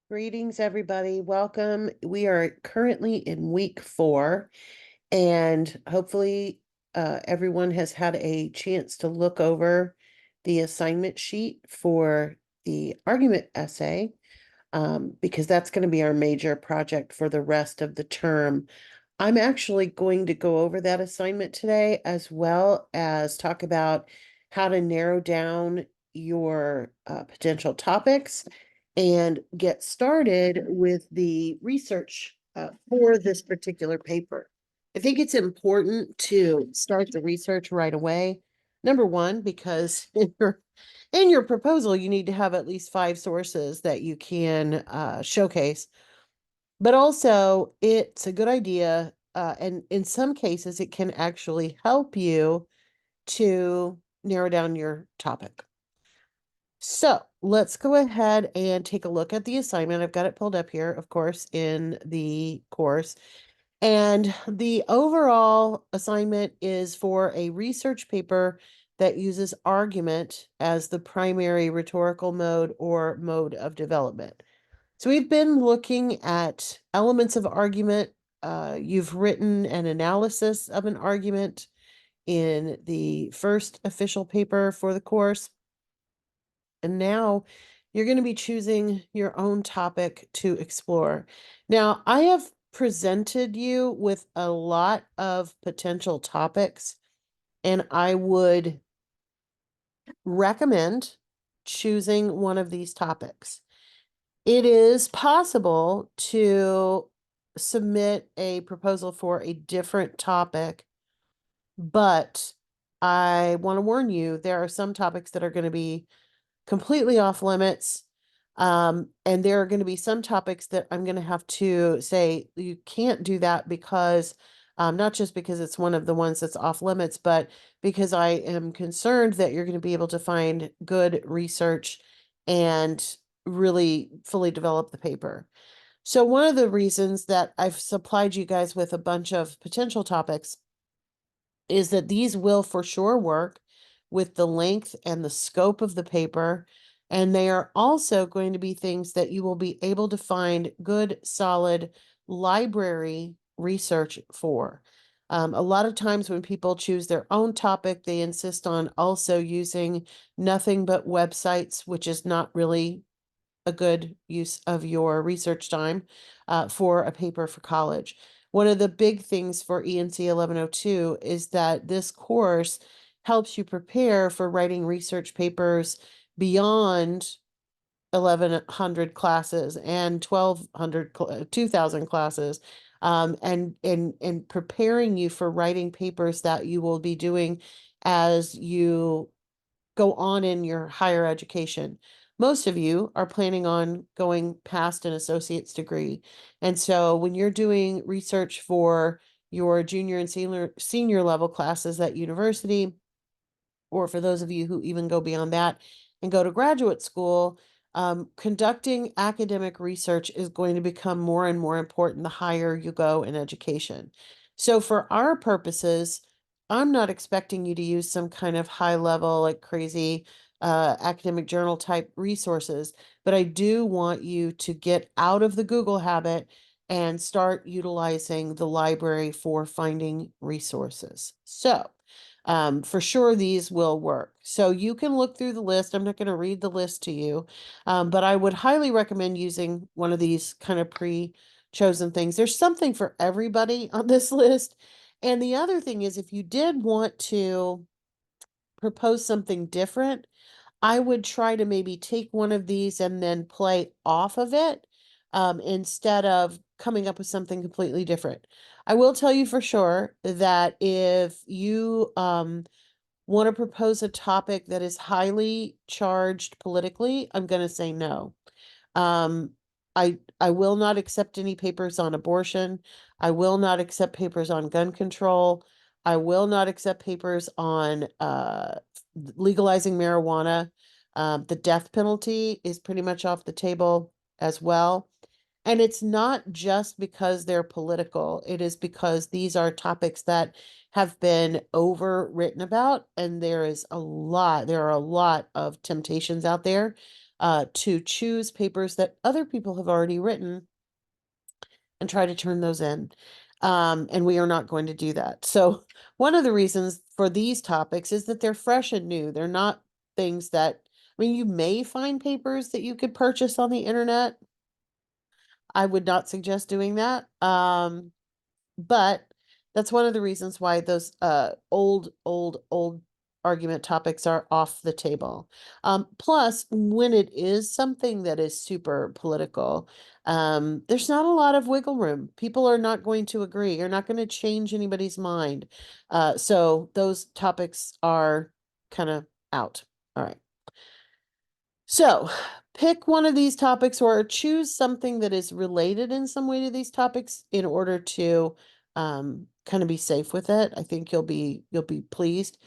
Greetings, everybody. Welcome. We are currently in week 4, and hopefully, everyone has had a chance to look over the assignment sheet for the argument essay, because that's going to be our major project for the rest of the term. I'm actually going to go over that assignment today, as well as talk about how to narrow down your potential topics and get started with the research for this particular paper. I think it's important to start the research right away. Number one, because in your proposal, you need to have at least 5 sources that you can showcase. But also, it's a good idea, and in some cases, it can actually help you to narrow down your topic. So let's go ahead and take a look at the assignment. I've got it pulled up here, of course, in the course. And the overall assignment is for a research paper that uses argument as the primary rhetorical mode or mode of development. So we've been looking at elements of argument. You've written an analysis of an argument in the first official paper for the course. And now you're going to be choosing your own topic to explore. Now, I have presented you with a lot of potential topics, and I would recommend choosing one of these topics. It is possible to submit a proposal for a different topic, but I want to warn you, there are some topics that are going to be completely off limits. And there are going to be some topics that I'm going to have to say you can't do that because not just because it's one of the ones that's off limits, but because I am concerned that you're going to be able to find good research and really fully develop the paper. So one of the reasons that I've supplied you guys with a bunch of potential topics is that these will for sure work with the length and the scope of the paper. And they are also going to be things that you will be able to find good, solid library research for. A lot of times when people choose their own topic, they insist on also using nothing but websites, which is not really a good use of your research time for a paper for college. One of the big things for ENC 1102 is that this course helps you prepare for writing research papers beyond 1100 classes and 1200 2000 classes, and preparing you for writing papers that you will be doing as you go on in your higher education. Most of you are planning on going past an associate's degree. And so when you're doing research for your junior and senior level classes at university, or for those of you who even go beyond that and go to graduate school, conducting academic research is going to become more and more important the higher you go in education. So for our purposes, I'm not expecting you to use some kind of high level, like crazy academic journal type resources, but I do want you to get out of the Google habit and start utilizing the library for finding resources. So, for sure, these will work. So you can look through the list. I'm not going to read the list to you, but I would highly recommend using one of these kind of pre-chosen things. There's something for everybody on this list. And the other thing is, if you did want to propose something different, I would try to maybe take one of these and then play off of it, instead of coming up with something completely different. I will tell you for sure that if you want to propose a topic that is highly charged politically, I'm going to say no. Um, I will not accept any papers on abortion. I will not accept papers on gun control. I will not accept papers on legalizing marijuana. The death penalty is pretty much off the table as well. And it's not just because they're political, it is because these are topics that have been overwritten about, and there are a lot of temptations out there to choose papers that other people have already written and try to turn those in. And we are not going to do that. So one of the reasons for these topics is that they're fresh and new. They're not things that, I mean, you may find papers that you could purchase on the internet. I would not suggest doing that. But that's one of the reasons why those old argument topics are off the table. Plus, when it is something that is super political, there's not a lot of wiggle room. People are not going to agree. You're not going to change anybody's mind. So those topics are kind of out. All right. So pick one of these topics or choose something that is related in some way to these topics in order to kind of be safe with it. I think you'll be pleased.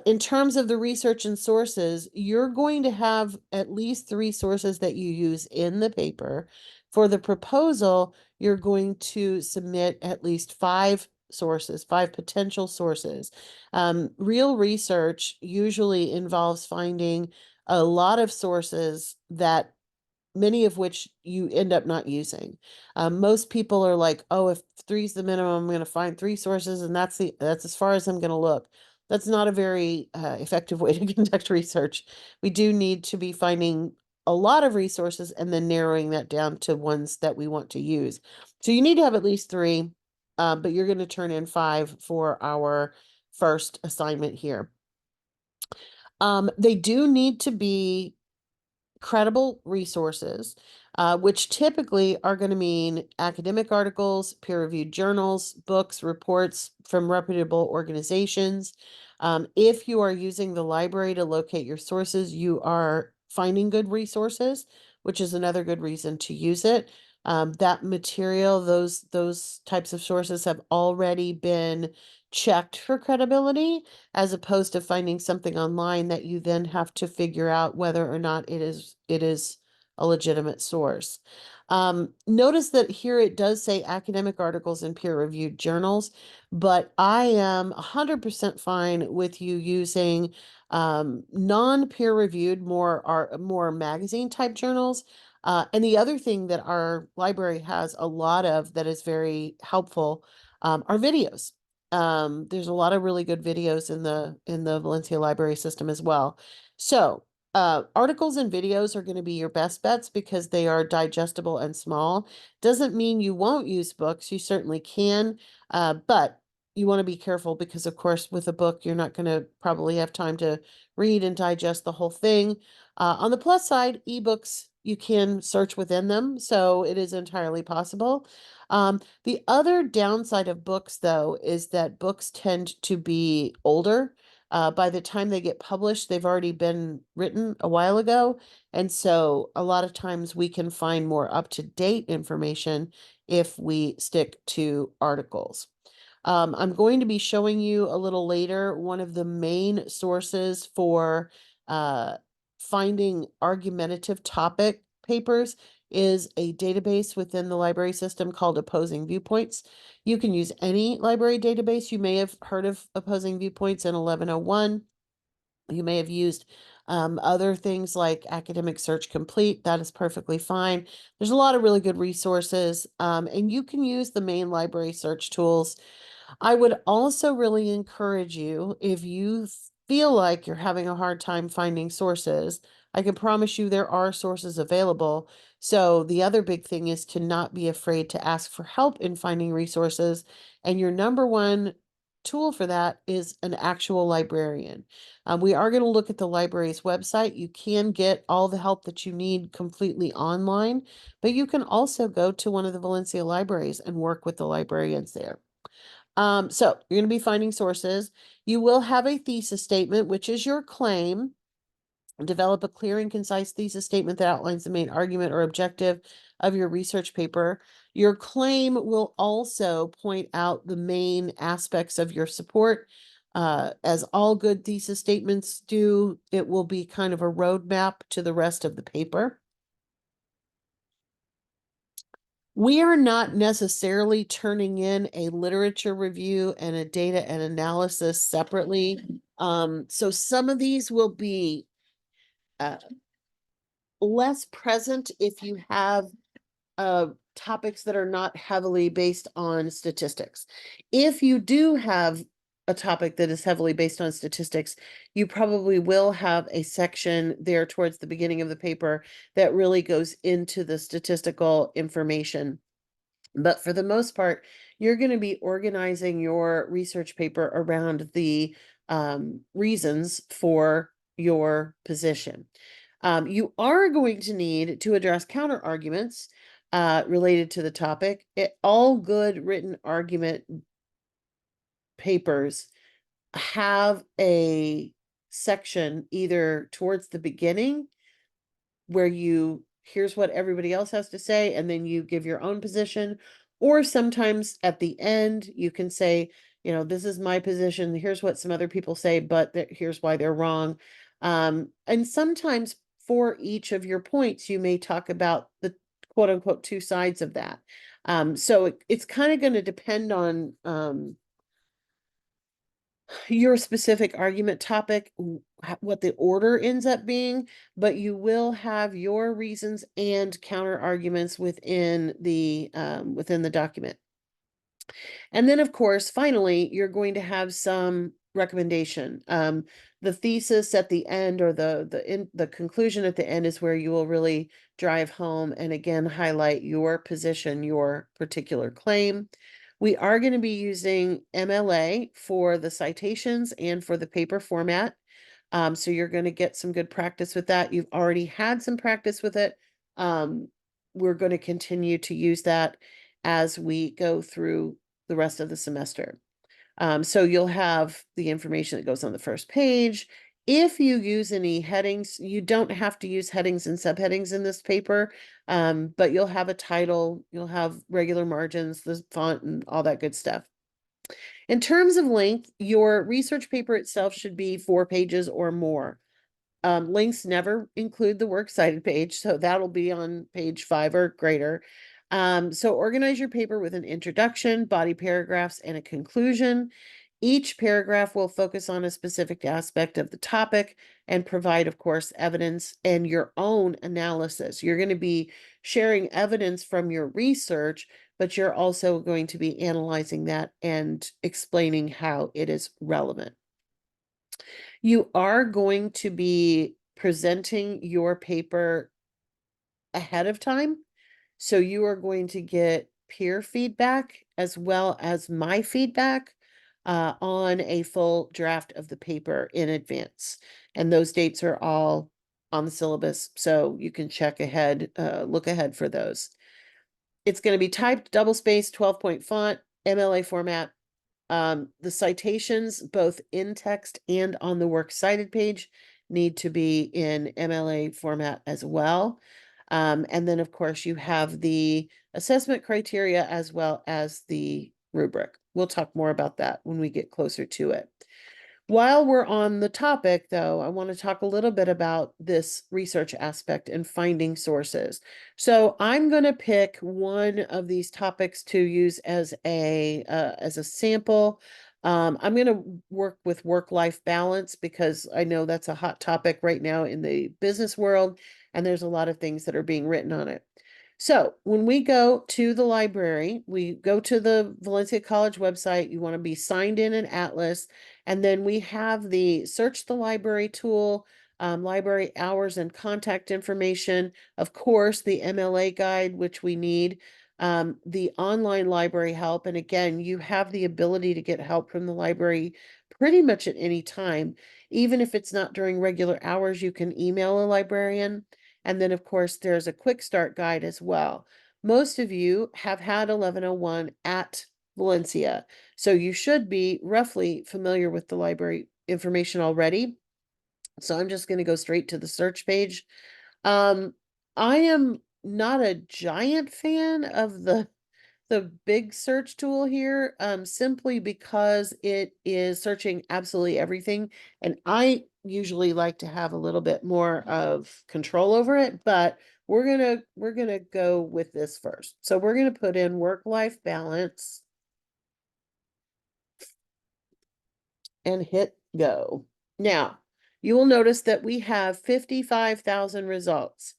In terms of the research and sources, you're going to have at least 3 sources that you use in the paper. For the proposal, you're going to submit at least 5 sources, 5 potential sources. Real research usually involves finding a lot of sources that many of which you end up not using. Most people are like, oh, if 3 is the minimum, I'm going to find 3 sources and that's as far as I'm going to look. That's not a very effective way to conduct research. We do need to be finding a lot of resources and then narrowing that down to ones that we want to use. So you need to have at least 3, but you're going to turn in 5 for our first assignment here. They do need to be credible resources, which typically are going to mean academic articles, peer-reviewed journals, books, reports from reputable organizations. If you are using the library to locate your sources, you are finding good resources, which is another good reason to use it. That material, those types of sources have already been checked for credibility, as opposed to finding something online that you then have to figure out whether or not it is a legitimate source. Notice that here it does say academic articles and peer-reviewed journals, but I am 100% fine with you using non-peer-reviewed, more magazine type journals. And the other thing that our library has a lot of that is very helpful are videos. There's a lot of really good videos in the Valencia library system as well. So articles and videos are going to be your best bets because they are digestible and small. Doesn't mean you won't use books. You certainly can, but you want to be careful because, of course, with a book, you're not going to probably have time to read and digest the whole thing. On the plus side, ebooks, you can search within them, so it is entirely possible. The other downside of books, though, is that books tend to be older. By the time they get published, they've already been written a while ago. And so a lot of times we can find more up-to-date information if we stick to articles. I'm going to be showing you a little later one of the main sources for finding argumentative topic papers is a database within the library system called Opposing Viewpoints. You can use any library database. You may have heard of Opposing Viewpoints in 1101. You may have used other things like Academic Search Complete. That is perfectly fine. There's a lot of really good resources, and you can use the main library search tools. I would also really encourage you, if you feel like you're having a hard time finding sources, I can promise you there are sources available. So the other big thing is to not be afraid to ask for help in finding resources. And your number one tool for that is an actual librarian. We are going to look at the library's website. You can get all the help that you need completely online, but you can also go to one of the Valencia libraries and work with the librarians there. So you're going to be finding sources. You will have a thesis statement, which is your claim. Develop a clear and concise thesis statement that outlines the main argument or objective of your research paper. Your claim will also point out the main aspects of your support. As all good thesis statements do, it will be kind of a roadmap to the rest of the paper. We are not necessarily turning in a literature review and a data and analysis separately. So some of these will be less present if you have topics that are not heavily based on statistics. If you do have a topic that is heavily based on statistics, you probably will have a section there towards the beginning of the paper that really goes into the statistical information. But for the most part, you're going to be organizing your research paper around the reasons for your position. You are going to need to address counter arguments related to the topic. All good written argument papers have a section either towards the beginning where here's what everybody else has to say, and then you give your own position, or sometimes at the end you can say, this is my position, here's what some other people say, but here's why they're wrong. And sometimes for each of your points, you may talk about the quote unquote two sides of that. So it's kind of going to depend on your specific argument topic, what the order ends up being, but you will have your reasons and counter arguments within the document. And then, of course, finally, you're going to have some recommendation. The thesis at the end, or the conclusion at the end, is where you will really drive home and again highlight your position, your particular claim. We are going to be using MLA for the citations and for the paper format. So you're going to get some good practice with that. You've already had some practice with it. We're going to continue to use that as we go through the rest of the semester. So you'll have the information that goes on the first page. If you use any headings, you don't have to use headings and subheadings in this paper, but you'll have a title, you'll have regular margins, the font, and all that good stuff. In terms of length, your research paper itself should be 4 pages or more. Links never include the works cited page, so that'll be on page 5 or greater. So organize your paper with an introduction, body paragraphs, and a conclusion. Each paragraph will focus on a specific aspect of the topic and provide, of course, evidence and your own analysis. You're going to be sharing evidence from your research, but you're also going to be analyzing that and explaining how it is relevant. You are going to be presenting your paper ahead of time. So you are going to get peer feedback as well as my feedback on a full draft of the paper in advance. And those dates are all on the syllabus, so you can check ahead, look ahead for those. It's going to be typed, double-spaced, 12-point font, MLA format. The citations, both in text and on the works cited page, need to be in MLA format as well. And then, of course, you have the assessment criteria as well as the rubric. We'll talk more about that when we get closer to it. While we're on the topic, though, I want to talk a little bit about this research aspect and finding sources. So I'm going to pick one of these topics to use as a sample. I'm going to work with work-life balance because I know that's a hot topic right now in the business world, and there's a lot of things that are being written on it. So when we go to the library, we go to the Valencia College website. You want to be signed in Atlas. And then we have the search the library tool, library hours and contact information. Of course, the MLA guide, which we need, the online library help. And again, you have the ability to get help from the library pretty much at any time. Even if it's not during regular hours, you can email a librarian. And then, of course, there's a quick start guide as well. Most of you have had 1101 at Valencia, so you should be roughly familiar with the library information already. So I'm just going to go straight to the search page. I am not a giant fan of the big search tool here, simply because it is searching absolutely everything. And I usually like to have a little bit more of control over it, but we're gonna go with this first. So we're gonna put in work-life balance and hit go. Now, you will notice that we have 55,000 results.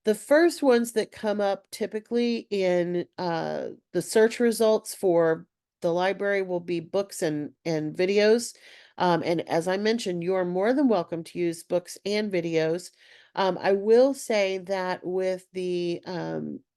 The first ones that come up typically in the search results for the library will be books and videos. And as I mentioned, you are more than welcome to use books and videos. I will say that with the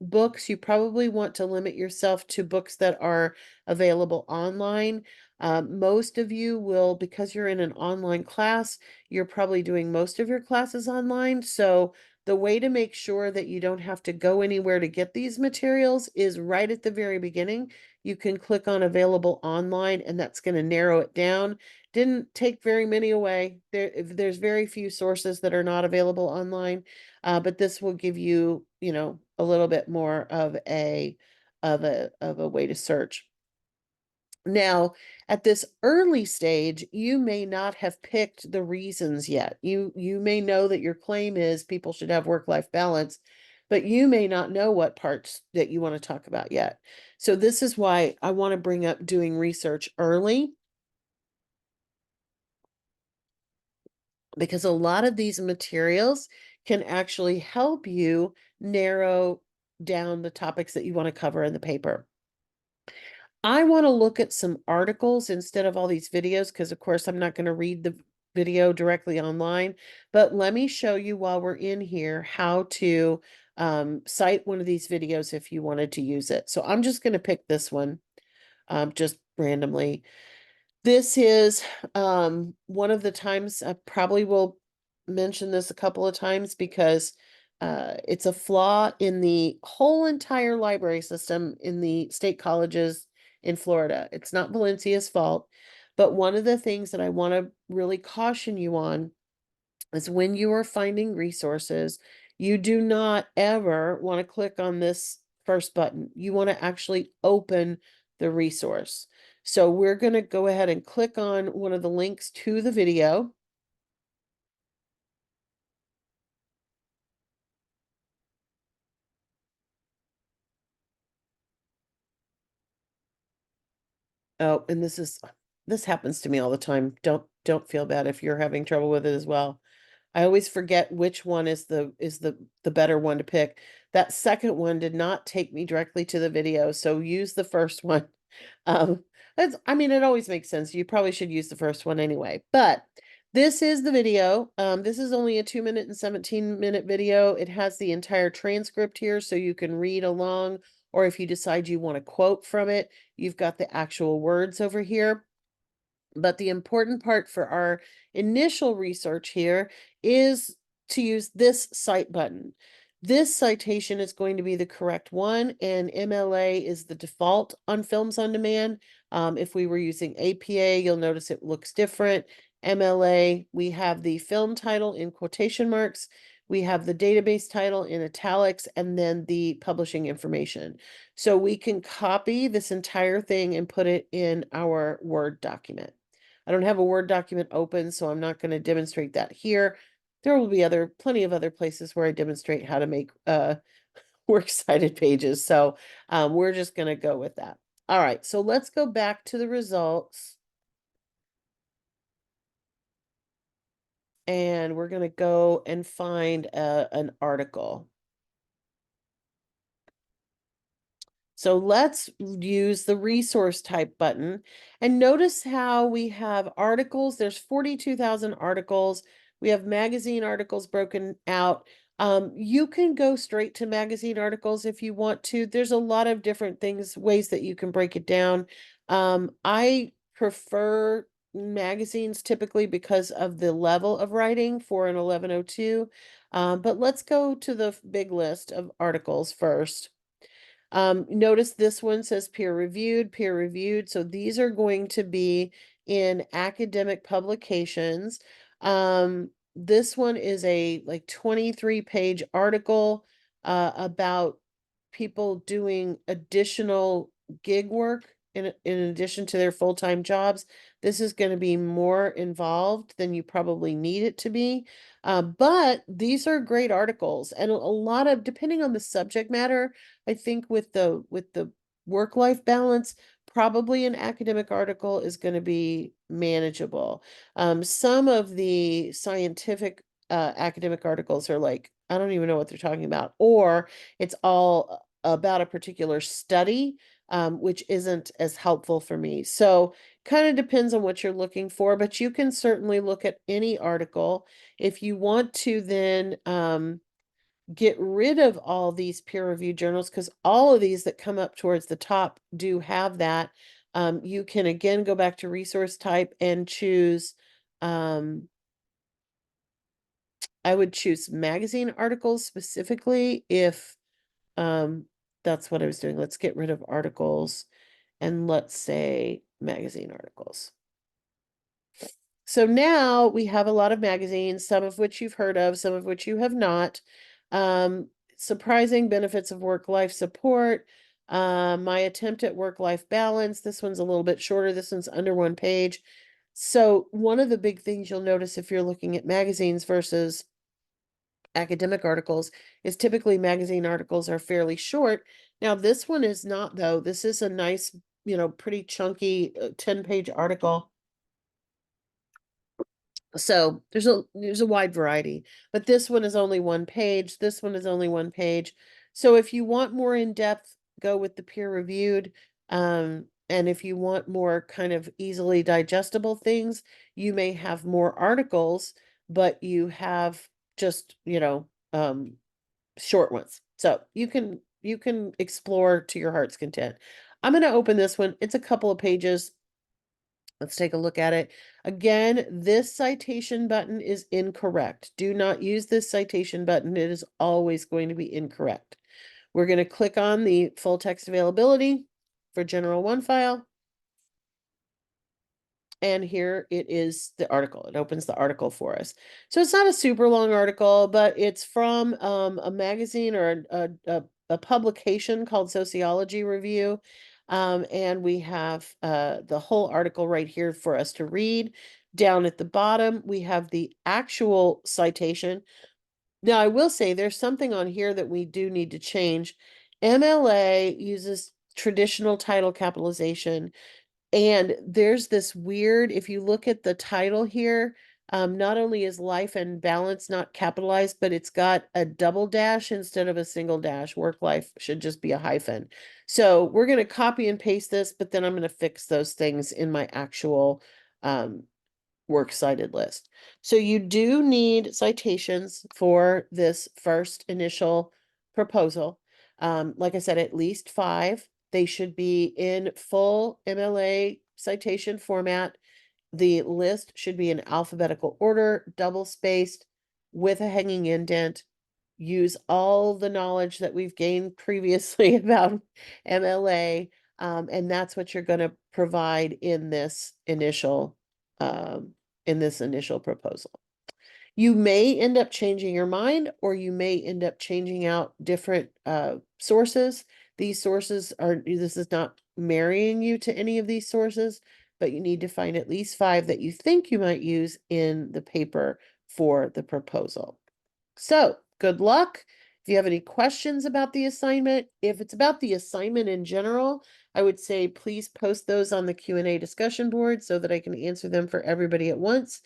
books, you probably want to limit yourself to books that are available online. Most of you will, because you're in an online class, you're probably doing most of your classes online. So the way to make sure that you don't have to go anywhere to get these materials is right at the very beginning. You can click on available online, and that's going to narrow it down. Didn't take very many away. There's very few sources that are not available online, but this will give you, a little bit more of a way to search. Now, at this early stage, you may not have picked the reasons yet. You may know that your claim is people should have work-life balance, but you may not know what parts that you want to talk about yet. So this is why I want to bring up doing research early, because a lot of these materials can actually help you narrow down the topics that you want to cover in the paper. I want to look at some articles instead of all these videos because, of course, I'm not going to read the video directly online. But let me show you while we're in here how to cite one of these videos if you wanted to use it. So I'm just going to pick this one just randomly. This is one of the times I probably will mention this a couple of times because it's a flaw in the whole entire library system in the state colleges in Florida. It's not Valencia's fault, but one of the things that I want to really caution you on is when you are finding resources, you do not ever want to click on this first button. You want to actually open the resource. So we're going to go ahead and click on one of the links to the video. Oh, and this happens to me all the time. Don't feel bad if you're having trouble with it as well. I always forget which one is the better one to pick. That second one did not take me directly to the video, so use the first one. I mean, it always makes sense. You probably should use the first one anyway. But this is the video. This is only a 2-minute and 17-minute video. It has the entire transcript here, so you can read along, or if you decide you want to quote from it, you've got the actual words over here. But the important part for our initial research here is to use this cite button. This citation is going to be the correct one, and MLA is the default on Films on Demand. If we were using APA, you'll notice it looks different. MLA, we have the film title in quotation marks, we have the database title in italics, and then the publishing information. So we can copy this entire thing and put it in our Word document. I don't have a Word document open, so I'm not going to demonstrate that here. There will be plenty of other places where I demonstrate how to make works cited pages. So we're just going to go with that. All right, so let's go back to the results. And we're going to go and find an article. So let's use the resource type button and notice how we have articles. There's 42,000 articles. We have magazine articles broken out. You can go straight to magazine articles if you want to. There's a lot of different ways that you can break it down. I prefer magazines typically because of the level of writing for an 1102. But let's go to the big list of articles first. Notice this one says peer reviewed. So these are going to be in academic publications. This one is a 23-page article about people doing additional gig work in addition to their full-time jobs. This is going to be more involved than you probably need it to be. But these are great articles, and a lot of, depending on the subject matter, I think with the work-life balance, probably an academic article is going to be manageable. Some of the scientific academic articles are like, I don't even know what they're talking about, or it's all about a particular study, which isn't as helpful for me. So kind of depends on what you're looking for, but you can certainly look at any article. If you want to then get rid of all these peer-reviewed journals, because all of these that come up towards the top do have that. You can again go back to resource type and choose, I would choose magazine articles specifically if that's what I was doing. Let's get rid of articles and let's say magazine articles. So now we have a lot of magazines, some of which you've heard of, some of which you have not. Surprising benefits of work-life support. My attempt at work-life balance. This one's a little bit shorter. This one's under 1 page. So one of the big things you'll notice if you're looking at magazines versus academic articles is typically magazine articles are fairly short. Now this one is not though. This is a nice, pretty chunky 10-page article. So there's a wide variety, but this one is only 1 page. This one is only 1 page. So if you want more in depth, go with the peer reviewed. And if you want more kind of easily digestible things, you may have more articles, but you have just, short ones. So you can explore to your heart's content. I'm going to open this one. It's a couple of pages. Let's take a look at it. Again, this citation button is incorrect. Do not use this citation button. It is always going to be incorrect. We're going to click on the full text availability for General 1 file. And here it is the article. It opens the article for us. So it's not a super long article, but it's from a magazine or a publication called Sociology Review. And we have the whole article right here for us to read. Down at the bottom, we have the actual citation. Now, I will say there's something on here that we do need to change. MLA uses traditional title capitalization. And there's this weird, if you look at the title here, not only is life and balance not capitalized, but it's got a double dash instead of a single dash. Work life should just be a hyphen. So we're going to copy and paste this, but then I'm going to fix those things in my actual works cited list. So you do need citations for this first initial proposal. Like I said, at least 5. They should be in full MLA citation format. The list should be in alphabetical order, double spaced, with a hanging indent. Use all the knowledge that we've gained previously about MLA, and that's what you're going to provide in this initial proposal. You may end up changing your mind, or you may end up changing out different sources. These sources this is not marrying you to any of these sources, but you need to find at least 5 that you think you might use in the paper for the proposal. So good luck. If you have any questions about the assignment, if it's about the assignment in general, I would say please post those on the Q&A discussion board so that I can answer them for everybody at once.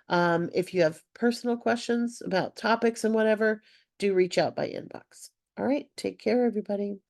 If you have personal questions about topics and whatever, do reach out by inbox. All right, take care, everybody.